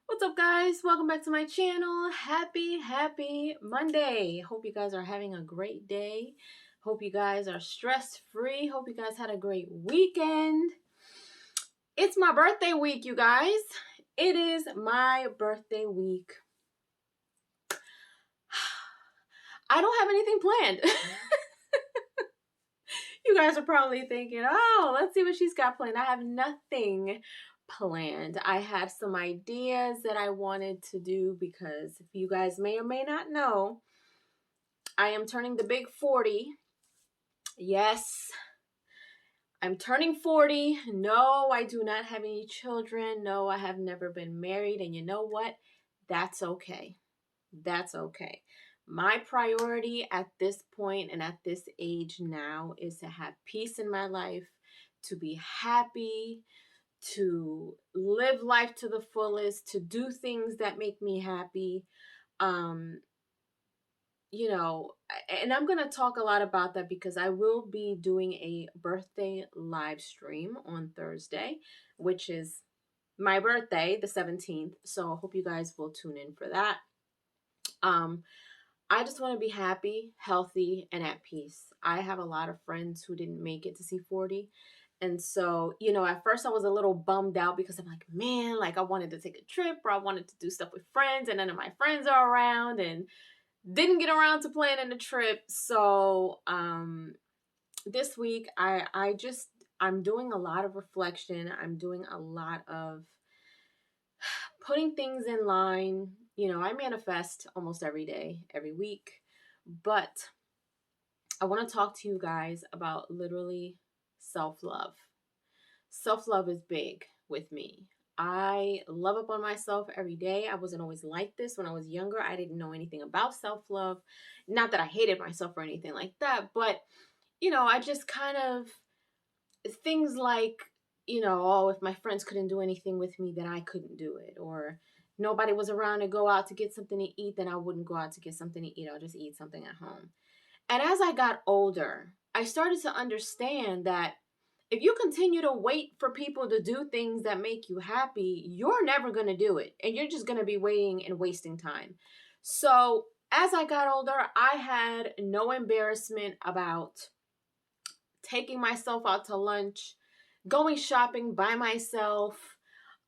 What's up, guys? Welcome back to my channel. Happy Monday. Hope you guys are having a great day. Hope you guys are stress-free. Hope you guys had a great weekend. It's my birthday week, you guys. It is my birthday week. I don't have anything planned. You guys are probably thinking, oh, let's see what she's got planned. I have nothing planned. I have some ideas that I wanted to do because if you guys may or may not know, I am turning the big 40. Yes, I'm turning 40. No, I do not have any children. No, I have never been married. And you know what? That's okay. That's okay. My priority at this point and at this age now is to have peace in my life, to be happy, to live life to the fullest, to do things that make me happy. Um, and I'm going to talk a lot about that because I will be doing a birthday live stream on Thursday, which is my birthday, the 17th. So I hope you guys will tune in for that. I just want to be happy, healthy, and at peace. I have a lot of friends who didn't make it to see 40. And so, at first I was a little bummed out because I'm like, man, like I wanted to take a trip or I wanted to do stuff with friends and none of my friends are around and didn't get around to planning the trip. So, this week I'm doing a lot of reflection. I'm doing a lot of putting things in line. I manifest almost every day, every week, but I want to talk to you guys about literally self-love. Self-love is big with me. I love up on myself every day. I wasn't always like this when I was younger. I didn't know anything about self-love. Not that I hated myself or anything like that, but I just kind of things like, oh, if my friends couldn't do anything with me, then I couldn't do it. Or nobody was around to go out to get something to eat, then I wouldn't go out to get something to eat. I'll just eat something at home. And as I got older, I started to understand that if you continue to wait for people to do things that make you happy, you're never going to do it. And you're just going to be waiting and wasting time. So as I got older, I had no embarrassment about taking myself out to lunch, going shopping by myself.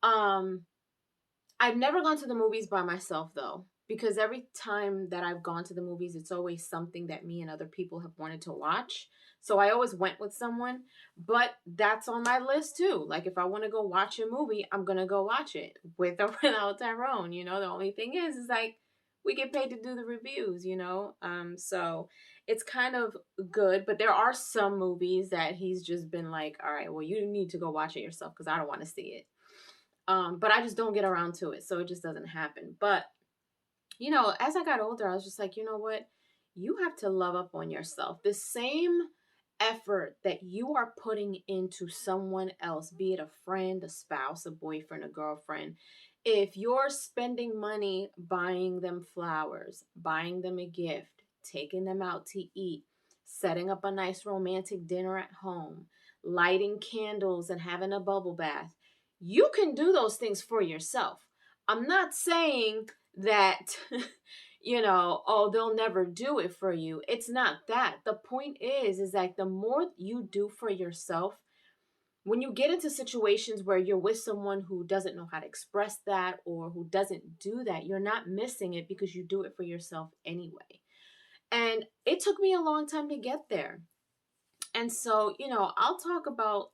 I've never gone to the movies by myself though, because every time that I've gone to the movies, it's always something that me and other people have wanted to watch. So I always went with someone, but that's on my list too. Like if I want to go watch a movie, I'm going to go watch it with or without Tyrone. The only thing is like we get paid to do the reviews. So it's kind of good, but there are some movies that he's just been like, all right, well, you need to go watch it yourself because I don't want to see it. But I just don't get around to it. So it just doesn't happen. But, as I got older, I was just like, you know what? You have to love up on yourself. The same effort that you are putting into someone else, be it a friend, a spouse, a boyfriend, a girlfriend, if you're spending money buying them flowers, buying them a gift, taking them out to eat, setting up a nice romantic dinner at home, lighting candles and having a bubble bath, you can do those things for yourself. I'm not saying that, oh, they'll never do it for you. It's not that. The point is like the more you do for yourself, when you get into situations where you're with someone who doesn't know how to express that or who doesn't do that, you're not missing it because you do it for yourself anyway. And it took me a long time to get there. And so, I'll talk about,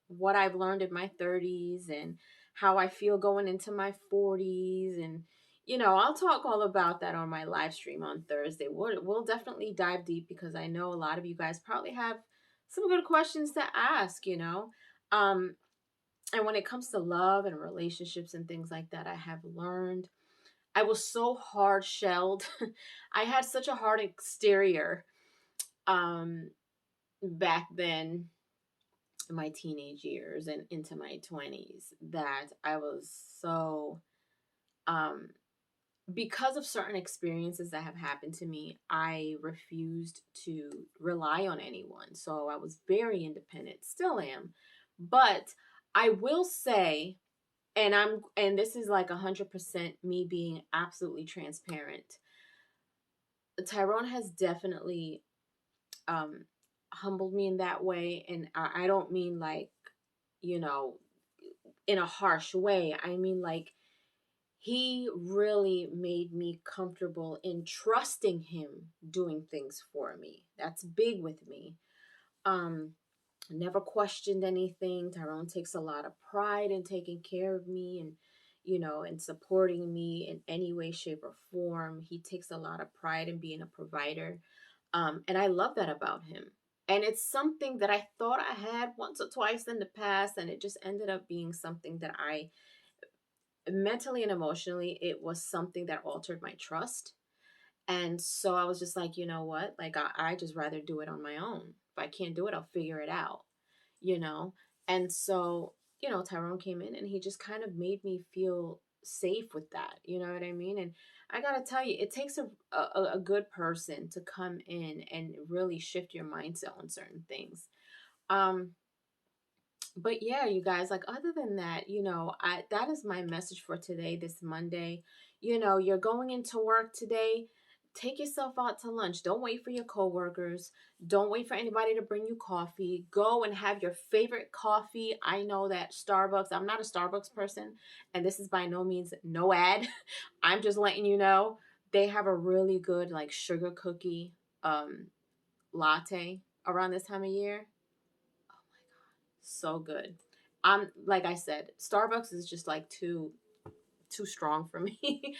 what I've learned in my 30s and how I feel going into my 40s. And, I'll talk all about that on my live stream on Thursday. We'll definitely dive deep because I know a lot of you guys probably have some good questions to ask, and when it comes to love and relationships and things like that, I have learned. I was so hard shelled. I had such a hard exterior back then in my teenage years and into my 20s that I was so because of certain experiences that have happened to me, I refused to rely on anyone. So I was very independent, still am. But I will say And this is like 100% me being absolutely transparent. Tyrone has definitely um humbled me in that way, and I don't mean like, you know, in a harsh way. I mean like he really made me comfortable in trusting him doing things for me. That's big with me. Um Never questioned anything. Tyrone takes a lot of pride in taking care of me and, you know, and supporting me in any way, shape, or form. He takes a lot of pride in being a provider. And I love that about him. And it's something that I thought I had once or twice in the past, and it just ended up being something that I mentally and emotionally, it was something that altered my trust. And so I was just like, you know what? Like, I just rather do it on my own. If I can't do it, I'll figure it out, you know? And so, you know, Tyrone came in and he just kind of made me feel safe with that. You know what I mean? And I got to tell you, it takes a good person to come in and really shift your mindset on certain things. Um, but yeah, you guys, like other than that, you know, that is my message for today, this Monday. You know, you're going into work today. Take yourself out to lunch. Don't wait for your coworkers. Don't wait for anybody to bring you coffee. Go and have your favorite coffee. I know that Starbucks, I'm not a Starbucks person, and this is by no means no ad. I'm just letting you know they have a really good like sugar cookie latte around this time of year. So good. I'm like I said, Starbucks is just like too strong for me.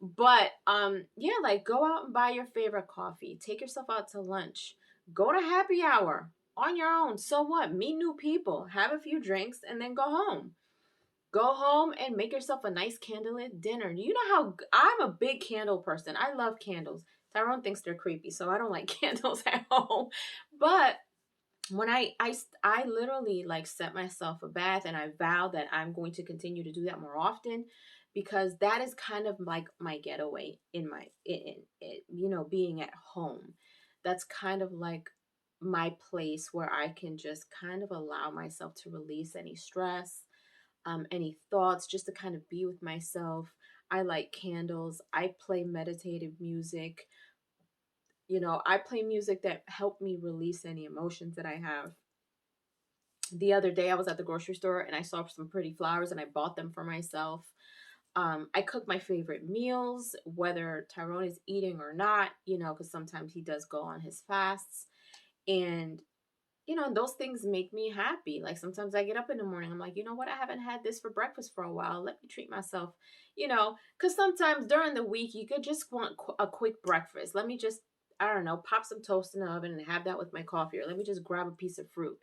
But yeah, like go out and buy your favorite coffee. Take yourself out to lunch. Go to happy hour on your own. So what? Meet new people, have a few drinks, and then go home. Go home and make yourself a nice candlelit dinner. You know how I'm a big candle person. I love candles. Tyrone thinks they're creepy, so I don't like candles at home. But when I literally like set myself a bath, and I vow that I'm going to continue to do that more often, because that is kind of like my getaway in my you know, being at home. That's kind of like my place where I can just kind of allow myself to release any stress, any thoughts, just to kind of be with myself. I light candles. I play meditative music. You know, I play music that help me release any emotions that I have. The other day I was at the grocery store and I saw some pretty flowers and I bought them for myself. I cook my favorite meals, whether Tyrone is eating or not, you know, because sometimes he does go on his fasts. And, you know, those things make me happy. Like sometimes I get up in the morning, I'm like, you know what? I haven't had this for breakfast for a while. Let me treat myself, you know, because sometimes during the week you could just want a quick breakfast. Let me just, I don't know, pop some toast in the oven and have that with my coffee, or let me just grab a piece of fruit.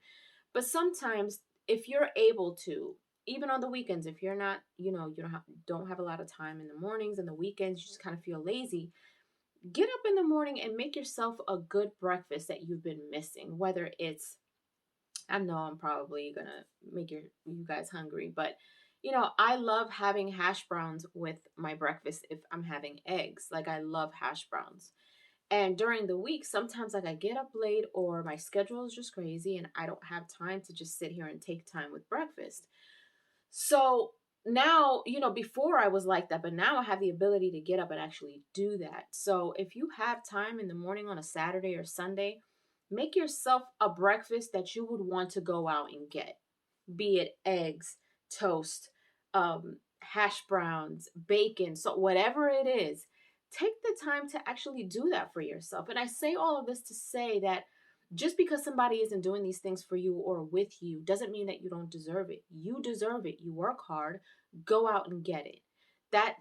But sometimes, if you're able to, even on the weekends, if you're not, you know, you don't have a lot of time in the mornings and the weekends, you just kind of feel lazy, get up in the morning and make yourself a good breakfast that you've been missing. Whether it's, I know I'm probably gonna make you guys hungry, but you know, I love having hash browns with my breakfast if I'm having eggs. Like I love hash browns. And during the week, sometimes like I get up late or my schedule is just crazy and I don't have time to just sit here and take time with breakfast. So now, you know, before I was like that, but now I have the ability to get up and actually do that. So if you have time in the morning on a Saturday or Sunday, make yourself a breakfast that you would want to go out and get, be it eggs, toast, hash browns, bacon, so whatever it is, take the time to actually do that for yourself. And I say all of this to say that just because somebody isn't doing these things for you or with you doesn't mean that you don't deserve it. You deserve it. You work hard, go out and get it. That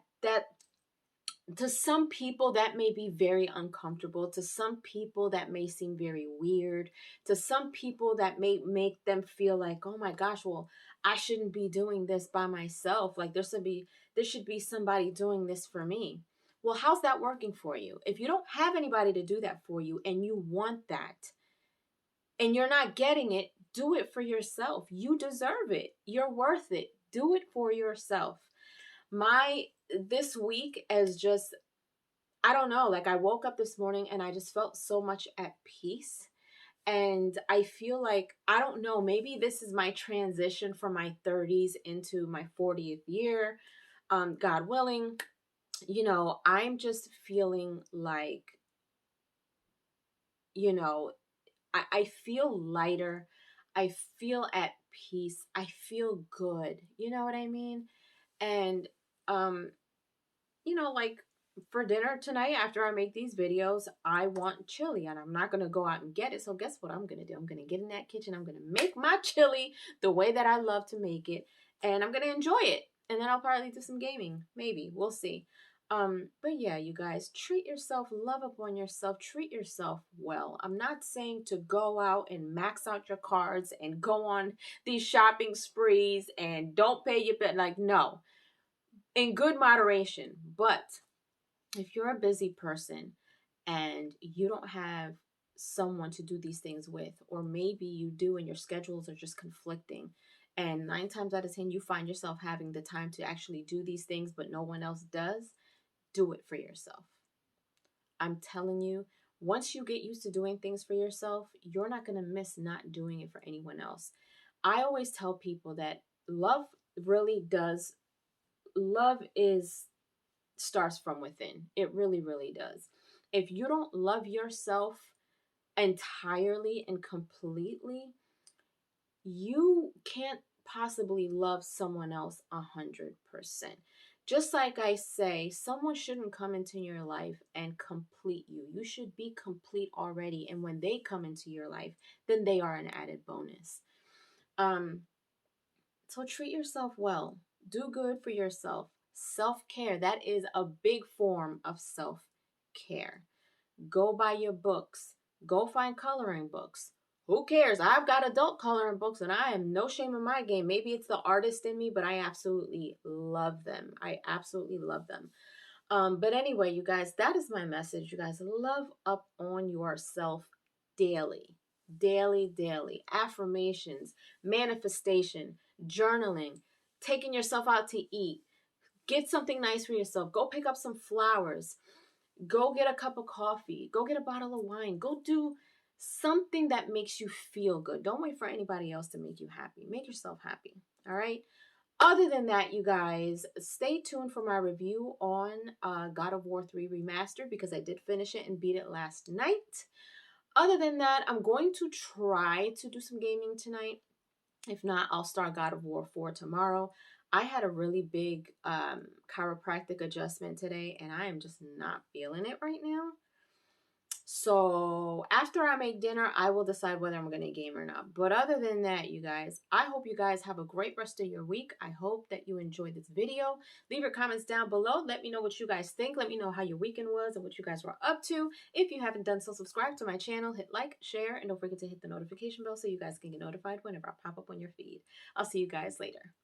to some people that may be very uncomfortable, to some people that may seem very weird, to some people that may make them feel like, oh my gosh, well, I shouldn't be doing this by myself, like there should be somebody doing this for me. Well, how's that working for you? If you don't have anybody to do that for you and you want that and you're not getting it, do it for yourself. You deserve it. You're worth it. Do it for yourself. My This week as just, I don't know, like I woke up this morning and I just felt so much at peace. And I feel like, I don't know, maybe this is my transition from my 30s into my 40th year, God willing. I'm just feeling like, you know, I feel lighter. I feel at peace. I feel good. You know what I mean? And, um, like for dinner tonight, after I make these videos, I want chili and I'm not going to go out and get it. So guess what I'm going to do? I'm going to get in that kitchen. I'm going to make my chili the way that I love to make it, and I'm going to enjoy it. And then I'll probably do some gaming. Maybe. We'll see. But yeah, you guys, treat yourself, love up on yourself, treat yourself well. I'm not saying to go out and max out your cards and go on these shopping sprees and don't pay your bill. Like, no, in good moderation. But if you're a busy person and you don't have someone to do these things with, or maybe you do and your schedules are just conflicting, and 9 times out of 10 you find yourself having the time to actually do these things but no one else does, do it for yourself. I'm telling you, once you get used to doing things for yourself, you're not going to miss not doing it for anyone else. I always tell people that love really does, love is starts from within. It really, really does. If you don't love yourself entirely and completely, you can't possibly love someone else 100%. Just like I say, someone shouldn't come into your life and complete you. You should be complete already. And when they come into your life, then they are an added bonus. Um, so treat yourself well. Do good for yourself. Self-care, that is a big form of self-care. Go buy your books. Go find coloring books. Who cares? I've got adult coloring books and I am no shame in my game. Maybe it's the artist in me, but I absolutely love them. I absolutely love them. But anyway, you guys, that is my message. You guys, love up on yourself daily, daily, daily. Affirmations, manifestation, journaling, taking yourself out to eat. Get something nice for yourself. Go pick up some flowers. Go get a cup of coffee. Go get a bottle of wine. Go do something that makes you feel good. Don't wait for anybody else to make you happy. Make yourself happy. All right. Other than that, you guys, stay tuned for my review on God of War 3 Remastered, because I did finish it and beat it last night. Other than that, I'm going to try to do some gaming tonight. If not, I'll start God of War 4 tomorrow. I had a really big chiropractic adjustment today, and I am just not feeling it right now. So after I make dinner, I will decide whether I'm going to game or not. But other than that, you guys, I hope you guys have a great rest of your week. I hope that you enjoyed this video. Leave your comments down below. Let me know what you guys think. Let me know how your weekend was and what you guys were up to. If you haven't done so, subscribe to my channel, hit like, share, and don't forget to hit the notification bell so you guys can get notified whenever I pop up on your feed. I'll see you guys later.